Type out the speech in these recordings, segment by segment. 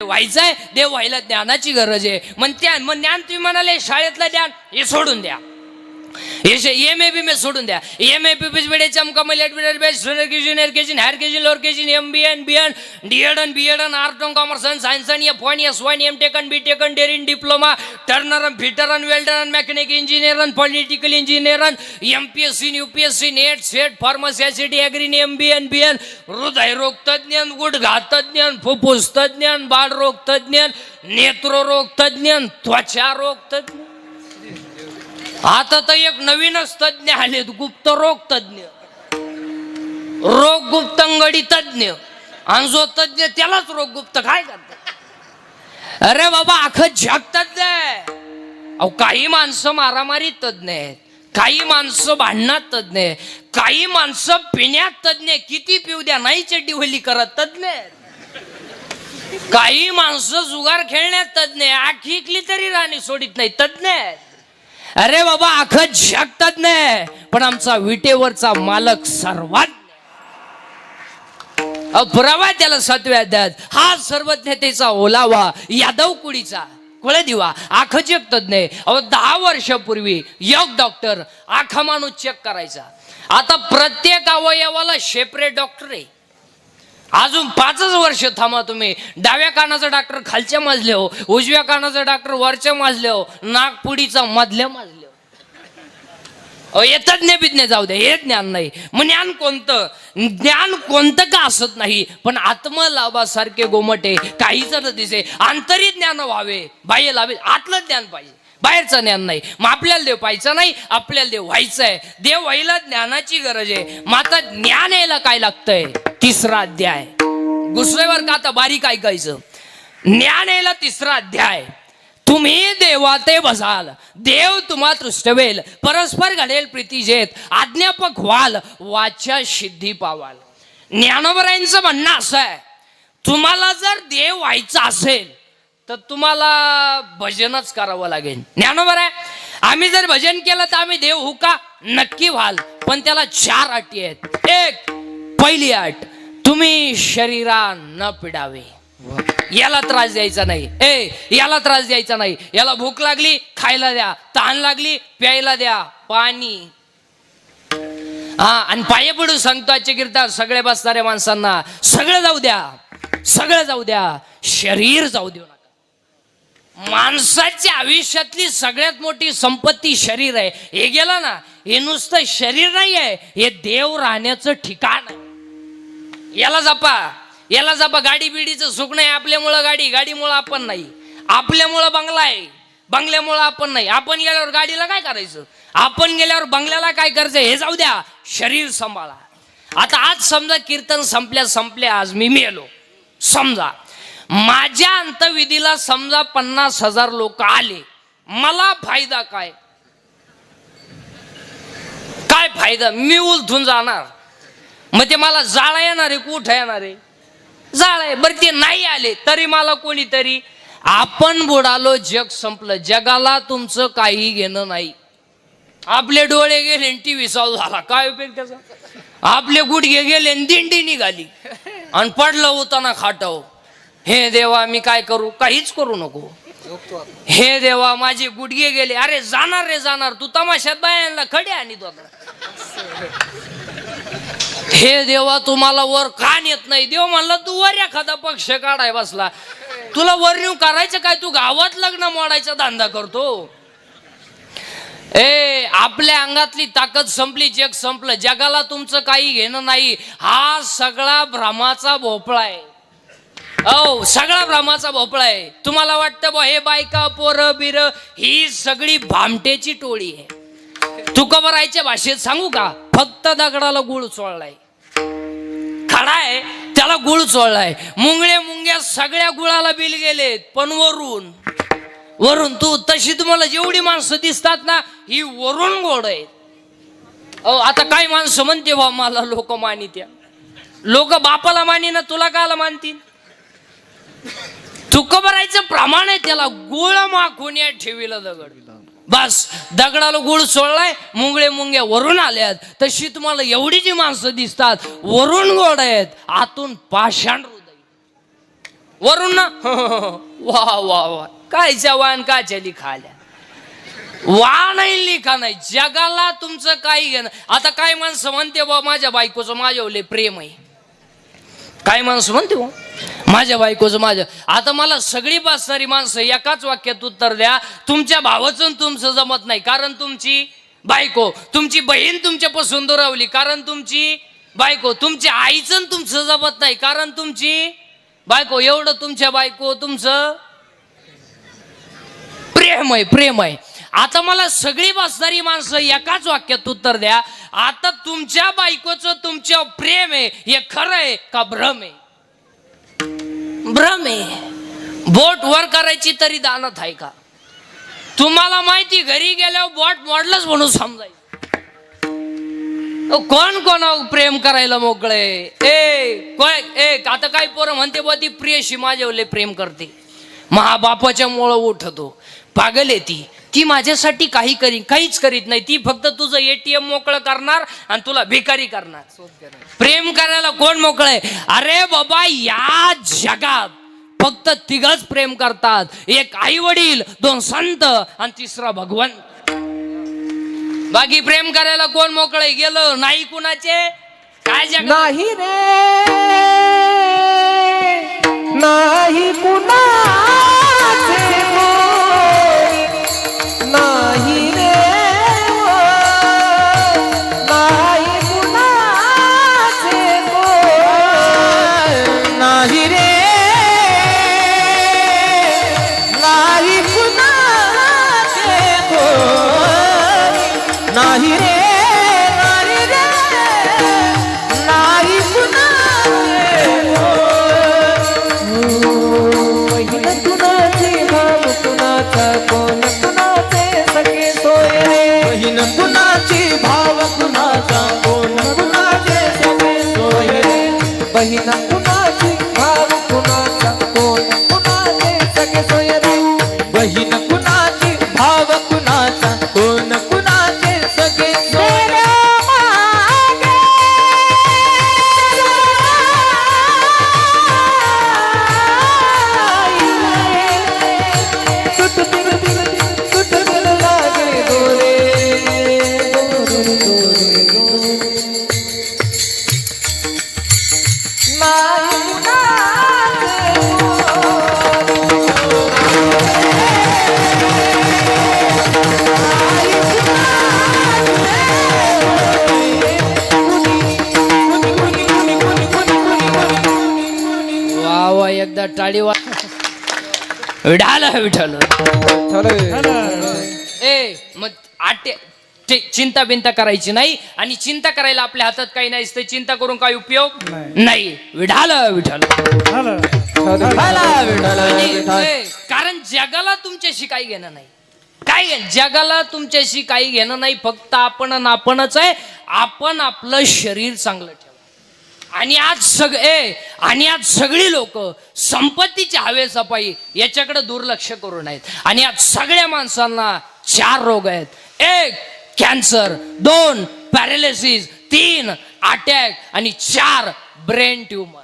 व्हायचंय देव व्हायला ज्ञानाची गरज आहे. मग ज्ञान तुम्ही म्हणाले शाळेतलं ज्ञान हे सोडून द्या, एमएबी में सोडून द्या. एमएबी बेच चमकमल admitted batch junior KG junior KG higher KG lower KG MBN BN DEd BEd art and commerce and science एंड एफ1 एस1 एमटेक बीटेक डेरिंग diploma turner fitter welder mechanic engineer political engineer MPSC UPSC NET SET pharmacy agri MBN BN हृदय रोग तज्ञ गुडघा तज्ञ फुफ्फुस तज्ञ बाळ रोग तज्ञ नेत्र रोग तज्ञ त्वचा रोग तज्ञ. आता तर एक नवीनच तज्ञ आलेत गुप्त रोग तज्ञ, रोग गुप्तंगडी तज्ञ. आणि जो तज्ञ त्यालाच रोग गुप्त काय करतात. अरे बाबा अख्खं जग तज्ञ आहे. अहो काही माणसं मारामारी तज्ञ आहेत, काही माणसं भांडणात तज्ञ आहे, काही माणसं पिण्यात तज्ञ, किती पिऊ द्या नाही चड्डी होली करत तज्ञ आहेत. काही माणसं जुगार खेळण्यात तज्ञ आहे, आखीकली तरी राणी सोडित नाही तज्ञ आहेत. अरे बाबा अख्खं जग तज्ञ आहे, पण आमचा विटेवरचा मालक सर्वात पुरावा त्याला सत्व्या द्यात. हा सर्वज्ञतेचा ओलावा यादव कुडीचा कुळे दिवा आख जग तज्ञ आहे. 10 वर्षापूर्वी एक डॉक्टर आखा माणूस चेक करायचा. आता प्रत्येक अवयवाला सेपरेट डॉक्टर आहे. अजून 5 वर्ष थांबा तुम्ही. डाव्या कानाचा डॉक्टर खालच्या मजले हो, उजव्या कानाचा डॉक्टर वरच्या मजले हो, नागपुडीचा मधल्या मजले हो. हे तज्ञ बिज्ञ जाऊ दे, हे ज्ञान नाही. मग ज्ञान कोणतं? ज्ञान कोणतं का असत नाही, पण आत्मलाभासारखे गोमटे काही जर दिसे. आंतरिक ज्ञान व्हावे, बाह्य लाभे. आतलं ज्ञान पाहिजे, बाहेरचं ज्ञान नाही. मग आपल्याला देव पाहायचं नाही, आपल्याला देव व्हायचं आहे. देव व्हायला ज्ञानाची गरज आहे. मग आता ज्ञान यायला काय लागतंय? 3रा अध्याय. घुसल्यावर का आता बारीक ऐकायचं. ज्ञान यायला 3रा अध्याय. तुम्ही देवाते बसाल, देव तुम्हा तृष्टवेल, परस्पर घडेल प्रीती जेत, आज्ञापक व्हाल, वाच्या सिद्धी पावाल. ज्ञानोबरायांचं म्हणणं असं आहे, तुम्हाला जर देव व्हायचं असेल तर तुम्हाला भजनच करावं लागेल. ज्ञानोबर आहे, आम्ही जर भजन केलं तर आम्ही देव होऊ का? नक्की व्हाल, पण त्याला 4 अटी आहेत. एक, पहिली अट, तुम्ही शरीरा न पिडावे. याला त्रास द्यायचा नाही, याला त्रास द्यायचा नाही. याला भूक लागली खायला द्या, तहान लागली प्यायला द्या, पाणी. आणि पाय पडू सांगतो आजच्या कीर्तनात सगळे बसणाऱ्या माणसांना, सगळं जाऊ द्या, सगळं जाऊ द्या, शरीर जाऊ देऊ नका. माणसाच्या आयुष्यातली सगळ्यात मोठी संपत्ती शरीर आहे. हे गेलं ना, हे नुसतं शरीर नाही आहे, हे देव राहण्याचं ठिकाण आहे. याला जपा, याला जपा. गाडी बिडीचं सुख नाही आपल्यामुळं, गाडीमुळं आपण नाही, आपल्यामुळं बंगला आहे, बंगल्यामुळं आपण नाही. आपण गेल्यावर गाडीला काय करायचं, आपण गेल्यावर बंगल्याला काय करायचं, हे जाऊ द्या. शरीर सांभाळा. आता आज समजा कीर्तन संपल्या आज मी मेलो, समजा माझ्या अंतविधीला समजा 50,000 लोक आले, मला फायदा काय? काय फायदा? मी उलथून जाणार. मग ते मला जाळा येणार आहे, कुठं येणार आहे? जाळ आहे. बरं ते नाही आले तरी मला कोणीतरी, आपण बुडालो जग संपलं. जगाला तुमचं काही घेणं नाही. आपले डोळे गेले टीव्ही चालू झाला, काय उपयोग त्याचा? आपले गुडघे गेले दिंडी निघाली आणि पडलं होताना खाटाव. हे देवा मी काय करू? काहीच करू नको. हे देवा माझे गुडघे गेले. अरे जाणार रे जाणार, तू तमाशात बायांना खडे आणि तो. हे देवा तुम्हाला वर का नेत नाही? देव म्हणला तू वर एखादा पक्ष काढाय बसला, तुला वर नेऊ करायचं काय? तू गावात लग्न मोडायचा धंदा करतो. आपल्या अंगातली ताकद संपली, जग संपलं. जगाला तुमचं काही घेणं नाही. हा सगळा भ्रमाचा भोपळा आहे. सगळा भ्रमाचा भोपळा आहे. तुम्हाला वाटतं बा हे बायका पोरं बिर ही सगळी भामटेची टोळी आहे. तुकोबरायच्या भाषेत सांगू का? फक्त दगडाला गुळ चोळलाय, खडा आहे त्याला गुळ चोळलाय. मुंग्या सगळ्या गुळाला बिल गेलेत, पण वरून तू तशी तुम्हाला जेवढी माणसं दिसतात ना, ही वरून गोड आहेत. आता काही माणसं म्हणते बा मला लोक मानित्या. लोक बापाला मानी ना, तुला काला मानतील? तुकोबरायचं प्रमाण आहे, त्याला गुळ माखून या ठेवीला दगड. बस दगडाला गुळ सोडलाय, मुंग्या वरून आल्यात. तशी तुम्हाला एवढी जी माणसं दिसतात वरून गोड आहेत, आतून पाषाण हृदय. वरून ना वा वा वा काय जवान का चली खाल्या वा नाही लिखा नाही जगाला तुमचं काही घेणं. आता काय माणसं म्हणते बा माझ्या बायकोचं माझ्यावले प्रेम आहे. काय माणसं म्हणते बा माझ्या बायकोचं माझ्या. आता मला सगळी बसणारी माणसं एकाच वाक्यात उत्तर द्या. तुमच्या भावाचं तुमचं जमत नाही कारण तुमची बायको. तुमची बहीण तुमच्यापासून दुरावली कारण तुमची बायको. तुमच्या आईचं तुमचं जमत नाही कारण तुमची बायको. एवढं तुमच्या बायको तुमचं प्रेम आहे प्रेम आहे. आता मला सगळी बसणारी माणसं एकाच वाक्यात उत्तर द्या. आता तुमच्या बायकोचं तुमच्या प्रेम आहे हे खरं आहे का भ्रम आहे? भ्रम आहे. बोट वर करायची तरी दानत आहे का? तुम्हाला माहिती घरी गेल्यावर बोट मोडलंच म्हणून समजायचं. कोण कोण प्रेम करायला मोकळे आता काय पोरं म्हणते बा ती प्रियशी माझ्यावले प्रेम करते महाबापाच्या मुळे उठतो. पागल आहे ती माझ्यासाठी काहीच करीत नाही. ती फक्त तुझं ATM मोकळं करणार आणि तुला भिकारी करणार. प्रेम करायला कोण मोकळं आहे? अरे बाबा या जगात फक्त तिघच प्रेम करतात. एक आई वडील, 2 संत आणि 3रा भगवंत. बाकी प्रेम करायला कोण मोकळे गेलं नाही कुणाचे काय जग नाही रे नाही कुणाचे नाही रे नाही कुणाचे नाही रे नाही कुणाचे नाही रे नाही रे नाही कुणाचे बहीण कुणाचे भाव कुणाचा कोण कुणाचे सखे सोय रे. बहीण कुणाची भाव कुणाचा कोण कुणाचे सखे सोय रे. बहीण कुणाची भाव कुणाचा कोण कुणाचे सखे सोय रे. बहीण कुणाची भाव कुणाचा कोण कुणाचे सखे सोय रे. एकदा टाळी विठाल विठाल. मग चिंता बिंता करायची नाही. आणि चिंता करायला आपल्या हातात काही नाही असते. चिंता करून काही उपयोग नाही. विठाल विठाल. कारण जगाला तुमच्याशी काही घेणं नाही. काय जगाला तुमच्याशी काही घेणं नाही. फक्त आपणच आहे. आपण आपलं शरीर चांगलं ठेवा. आणि आज सगळी लोक संपत्तीच्या हवेसपाई याच्याकडे दुर्लक्ष करून आहेत. आणि आज सगळ्या माणसांना 4 रोग आहेत. 1 कॅन्सर, 2 पॅरालिसिस, 3 अटॅक आणि 4 ब्रेन ट्यूमर.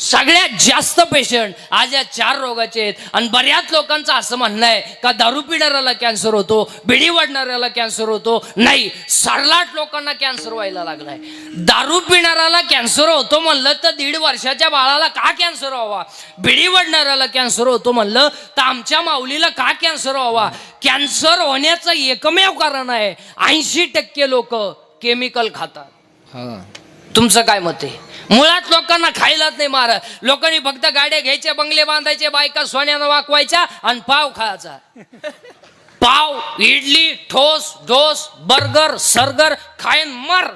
सगळ्यात जास्त पेशंट आज या 4 रोगाचे आहेत. आणि बऱ्याच लोकांचं असं म्हणणं आहे का दारू पिणाऱ्याला कॅन्सर होतो, बिडी वाढणाऱ्याला कॅन्सर होतो. नाही, 60 लोकांना कॅन्सर व्हायला लागलाय. दारू पिणाऱ्याला कॅन्सर होतो म्हणलं तर 1.5 वर्षाच्या बाळाला का कॅन्सर व्हावा? बिडी वाढणाऱ्याला कॅन्सर होतो म्हणलं तर आमच्या माऊलीला का कॅन्सर व्हावा? कॅन्सर होण्याचं एकमेव कारण आहे 80% लोक केमिकल खातात. तुमचं काय मत आहे? मुळात लोकांना खायलाच नाही मार. लोकांनी फक्त गाड्या घ्यायच्या, बंगले बांधायचे, बायका सोन्यानं वाकवायच्या आणि पाव खायचा. पाव, इडली, ठोस, डोस, बर्गर, सर्गर खायन मर.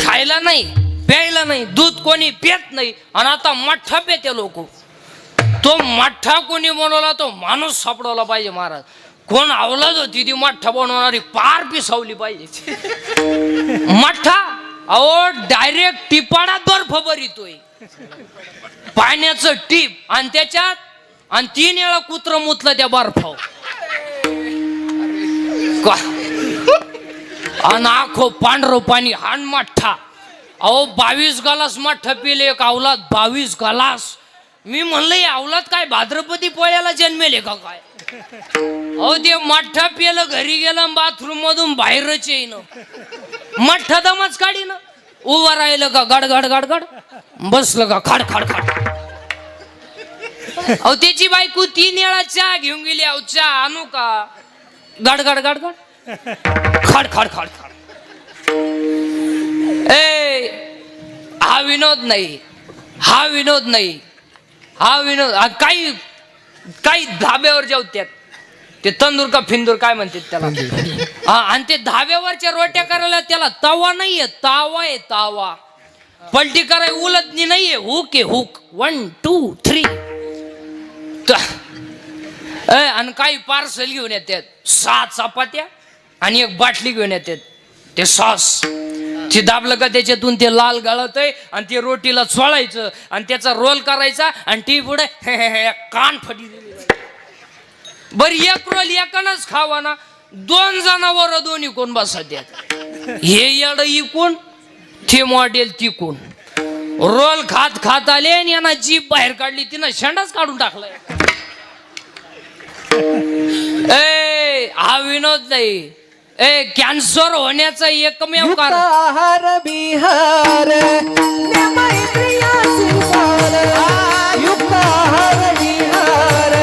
खायला नाही, प्यायला नाही, दूध कोणी पेत नाही. आणि आता मठ्ठा पेते लोक. तो मठ्ठा कोणी बनवला तो माणूस सापडवला पाहिजे महाराज. कोण अवलाद होती ती मठ्ठा बनवणारी पार पिसावली पाहिजे. मठ्ठा अहो डायरेक्ट टिपाडात बर्फ भरितोय. पाण्याचं टीप आणि त्याच्यात आणि 3 वेळा कुत्र मुतलं त्या बर्फाव. आणि आखो पांढरं पाणी हाण मठ्ठा. अहो 22 गालास मठ्ठ पिले एक अवलाद 22 गालास. मी म्हणलं हे अवलाद काय भाद्रपदी पोळ्याला जन्मेले का काय. अहो ते मठ्ठ पिलं घरी गेलं बाथरूम मधून बाहेरच येईन. मठ्ठ दमच काढी ना. उभं राहिलं का गड गड गड गड, बसलं का खाड खाड खाड. अहो त्याची बायको 3 वेळा चहा घेऊन गेली. अहो चहा आणू का, गड गड गड गड खाड खाड खाड खाड. ए हा विनोद नाही, हा विनोद नाही, हा विनोद. काही काही धाब्यावर जेवत्यात ते तंदूर का फिंदूर काय म्हणतात त्याला. हा, आणि ते धाब्यावरच्या रोट्या करायला त्याला तवा नाहीये, तावा आहे तावा. पलटी कराय उलटणी नाहीये, हुक आहे हुक. 1 2 3. आणि काही पार्सल घेऊन येतात 6 चपात्या आणि एक बाटली घेऊन येतात ते सॉस. ती दाबलं का त्याच्यातून ते लाल गळतय आणि ते रोटीला चोळायचं आणि त्याचा रोल करायचा आणि टी पुढे कान फटी दिली. बर एक रोल एकानच खावा ना, 2 जणांवर दोन्ही कोण बसत. हे येड इकून ते मॉडेल तिकून. रोल खात खात आले आणि यांना जीभ बाहेर काढली, तिनं शेंडाच काढून टाकलाय. ए हा विनोद नाही. ए कॅन्सर होण्याचा एकमेव कारण आहार विहार प्रेमैत्रिया संसार. युक्त आहार विहार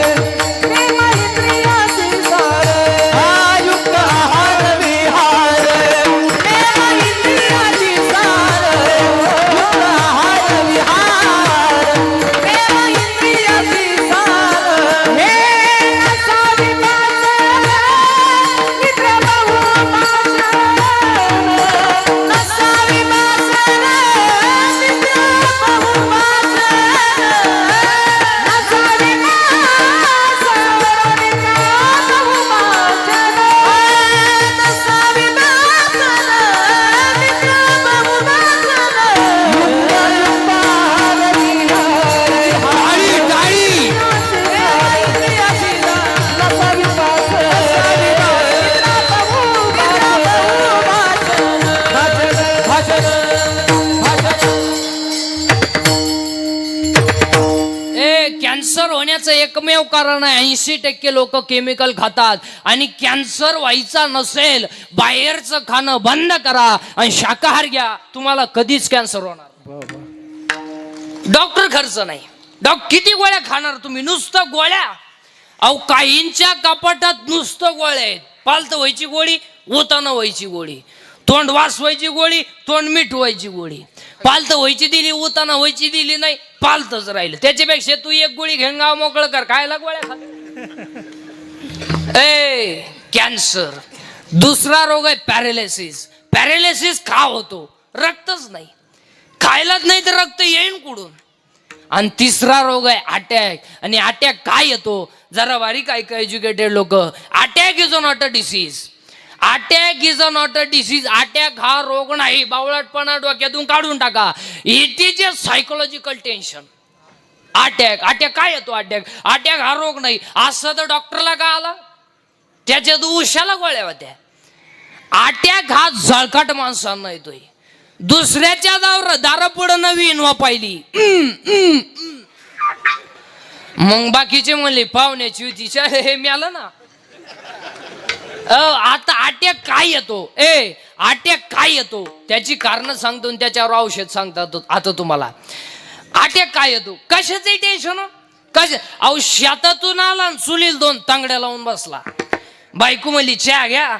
प्रेमैत्रिया संसार. युक्त आहार विहार प्रेमैत्रिया संसार. युक्त आहार विहार प्रेमैत्रिया संसार. हे असावी मित्र बहु असावी कॅन्सर होण्याचं एकमेव कारण आहे 80% लोक केमिकल खातात. आणि कॅन्सर व्हायचा नसेल बाहेरचं खाणं बंद करा आणि शाकाहार घ्या, तुम्हाला कधीच कॅन्सर होणार. डॉक्टर खर्च नाही. किती गोळ्या खाणार तुम्ही, नुसतं गोळ्या. अहो काहींच्या कपाटात नुसतं गोळ्या आहेत. पालत व्हायची गोळी, उताना व्हायची गोळी, तोंड वास व्हायची गोळी, तोंड मीठ व्हायची गोळी. पालत व्हायची दिली, उताना व्हायची दिली नाही, पालतच राहिलं. त्याच्यापेक्षा तू एक गोळी घेऊन गाव मोकळं कर, खायला गोळ्या खा. ए कॅन्सर. दुसरा रोग आहे पॅरालिसिस. पॅरालिसिस का होतो, रक्तच नाही, खायलाच नाही तर रक्त येईन कुठून. आणि तिसरा रोग आहे अटॅक. आणि अटॅक काय येतो, जरा बारीक ऐका एज्युकेटेड लोक. Attack is not a disease. Attack is a not a disease. Attack हा रोग नाही, बावळटपणा डोक्यातून काढून टाका. It is a psychological tension. Attack काय येतो, अटॅक हा रोग नाही. असं तर डॉक्टरला का आला, त्याच्यात उशाला गोळ्या होत्या. अटॅक हा झळकाट माणसांना येतोय. दुसऱ्याच्या दारापुढं नवीन वापायली, मग बाकीचे म्हणले पाहुण्याची होती, हे मिळालं ना. आता अटॅक काय येतो, अटॅक काय येतो त्याची कारण सांगतो, त्याच्यावर औषध सांगतात. आता तुम्हाला अटॅक काय येतो, कशाचं टेन्शन. अहो शेतातून आला, चुलील 2 तांगड्या लावून बसला. बायको म्हणली चहा घ्या,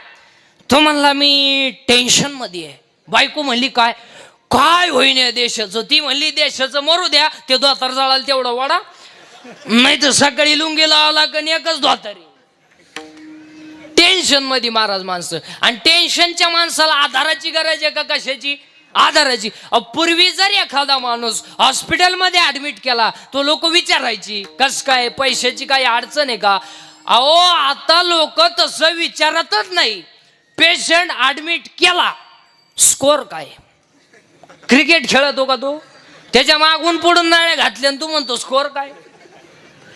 तो म्हणला मी टेन्शन मध्ये आहे. बायको म्हणली काय काय होईन या देशाचं. ती म्हणली देशाचं मरू द्या, ते धोतर जळाल तेवढं वाडा, नाही तर सकाळी लुंगी लावला कणी एकच धोतरी. टेन्शन मध्ये महाराज माणसं. आणि टेन्शनच्या माणसाला आधाराची गरज आहे का, कशाची, आधाराची. पूर्वी जर एखादा माणूस हॉस्पिटलमध्ये ऍडमिट केला, तो लोक विचारायची कस काय, पैशाची काही अडचण आहे का. अहो आता लोक तसं विचारतच नाही. पेशंट ऍडमिट केला, स्कोर काय, क्रिकेट खेळतो का तो, त्याच्या मागून पुढून नाळे घातले तू म्हणतो स्कोर काय,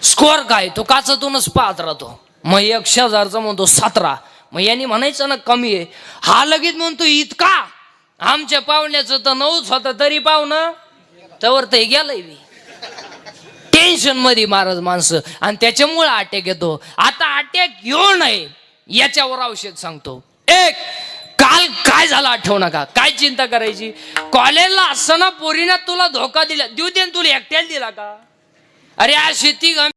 स्कोर काय. तो काचातूनच पाहत राहतो. मग 100,000चा म्हणतो 17. मग यांनी म्हणायचं ना कमी आहे, हा लगेच म्हणतो इतका. आमच्या पाहुण्याचं तर 9च होतं तरी पाहुणं तवर ते गेलंय मी टेन्शन मध्ये महाराज माणसं आणि त्याच्यामुळे अटॅक येतो. आता अटॅक येऊ नये याच्यावर औषध सांगतो. एक, काल काय झालं आठवू नका, काय चिंता करायची. कॉलेजला असताना पोरीनं तुला धोका दिला, देऊ दे तुला एकट्याला दिला का? अरे आज शेती